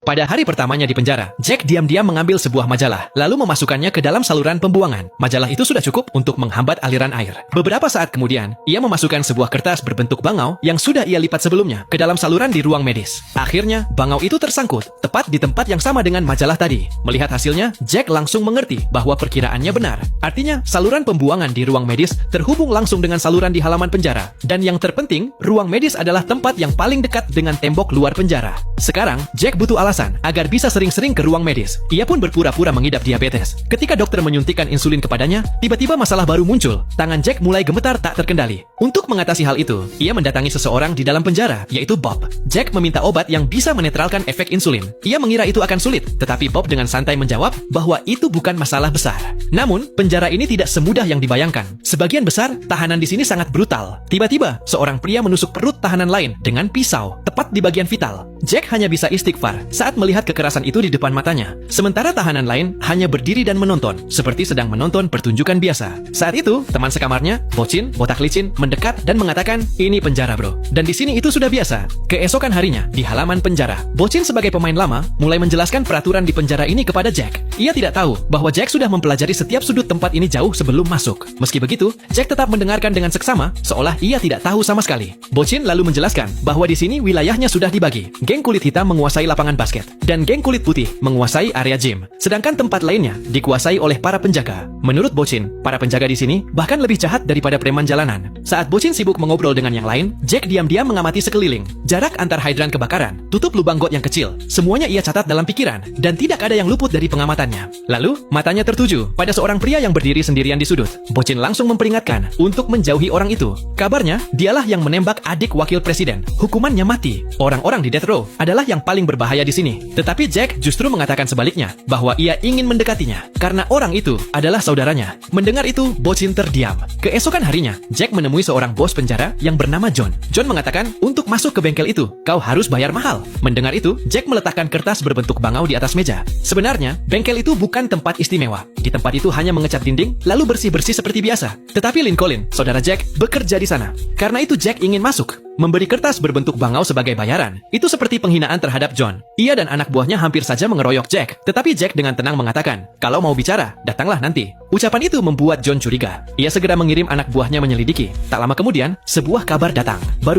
Pada hari pertamanya di penjara, Jack diam-diam mengambil sebuah majalah, lalu memasukkannya ke dalam saluran pembuangan. Majalah itu sudah cukup untuk menghambat aliran air. Beberapa saat kemudian, ia memasukkan sebuah kertas berbentuk bangau yang sudah ia lipat sebelumnya ke dalam saluran di ruang medis. Akhirnya, bangau itu tersangkut, tepat di tempat yang sama dengan majalah tadi. Melihat hasilnya, Jack langsung mengerti bahwa perkiraannya benar. Artinya, saluran pembuangan di ruang medis terhubung langsung dengan saluran di halaman penjara. Dan yang terpenting, ruang medis adalah tempat yang paling dekat dengan tembok luar penjara. Sekarang, Jack butuh alasan agar bisa sering-sering ke ruang medis. Ia pun berpura-pura mengidap diabetes. Ketika dokter menyuntikkan insulin kepadanya, tiba-tiba masalah baru muncul. Tangan Jack mulai gemetar tak terkendali. Untuk mengatasi hal itu, ia mendatangi seseorang di dalam penjara, yaitu Bob. Jack meminta obat yang bisa menetralkan efek insulin. Ia mengira itu akan sulit, tetapi Bob dengan santai menjawab bahwa itu bukan masalah besar. Namun, penjara ini tidak semudah yang dibayangkan. Sebagian besar, tahanan di sini sangat brutal. Tiba-tiba, seorang pria menusuk perut tahanan lain dengan pisau, tepat di bagian vital. Jack hanya bisa istighfar saat melihat kekerasan itu di depan matanya. Sementara tahanan lain hanya berdiri dan menonton, seperti sedang menonton pertunjukan biasa. Saat itu, teman sekamarnya, Bocin, botak licin, mendekat dan mengatakan, "Ini penjara, bro." Dan di sini itu sudah biasa. Keesokan harinya, di halaman penjara, Bocin sebagai pemain lama mulai menjelaskan peraturan di penjara ini kepada Jack. Ia tidak tahu bahwa Jack sudah mempelajari setiap sudut tempat ini jauh sebelum masuk. Meski begitu, Jack tetap mendengarkan dengan seksama, seolah ia tidak tahu sama sekali. Bocin lalu menjelaskan bahwa di sini wilayahnya sudah dibagi. Geng kulit hitam menguasai lapangan basket, dan geng kulit putih menguasai area gym. Sedangkan tempat lainnya dikuasai oleh para penjaga. Menurut Bocin, para penjaga di sini bahkan lebih jahat daripada preman jalanan. Saat Bocin sibuk mengobrol dengan yang lain, Jack diam-diam mengamati sekeliling. Jarak antar hidran kebakaran, tutup lubang got yang kecil, semuanya ia catat dalam pikiran, dan tidak ada yang luput dari pengamatannya. Lalu, matanya tertuju pada seorang pria yang berdiri sendirian di sudut. Bocin langsung memperingatkan untuk menjauhi orang itu. Kabarnya, dialah yang menembak adik wakil presiden. Hukumannya mati. Orang-orang di death row adalah yang paling berbahaya di sini. Tetapi Jack justru mengatakan sebaliknya, bahwa ia ingin mendekatinya, karena orang itu adalah saudaranya. Mendengar itu, Bocin terdiam. Keesokan harinya, Jack menemui seorang bos penjara yang bernama John. John mengatakan, untuk masuk ke bengkel itu, kau harus bayar mahal. Mendengar itu, Jack meletakkan kertas berbentuk bangau di atas meja. Sebenarnya, bengkel itu bukan tempat istimewa. Di tempat itu hanya mengecat dinding, lalu bersih-bersih seperti biasa. Tetapi Lincoln, saudara Jack, bekerja di sana. Karena itu Jack ingin masuk. Memberi kertas berbentuk bangau sebagai bayaran, itu seperti penghinaan terhadap John. Ia dan anak buahnya hampir saja mengeroyok Jack, tetapi Jack dengan tenang mengatakan, "Kalau mau bicara, datanglah nanti." Ucapan itu membuat John curiga. Ia segera mengirim anak buahnya menyelidiki. Tak lama kemudian, sebuah kabar datang. Baru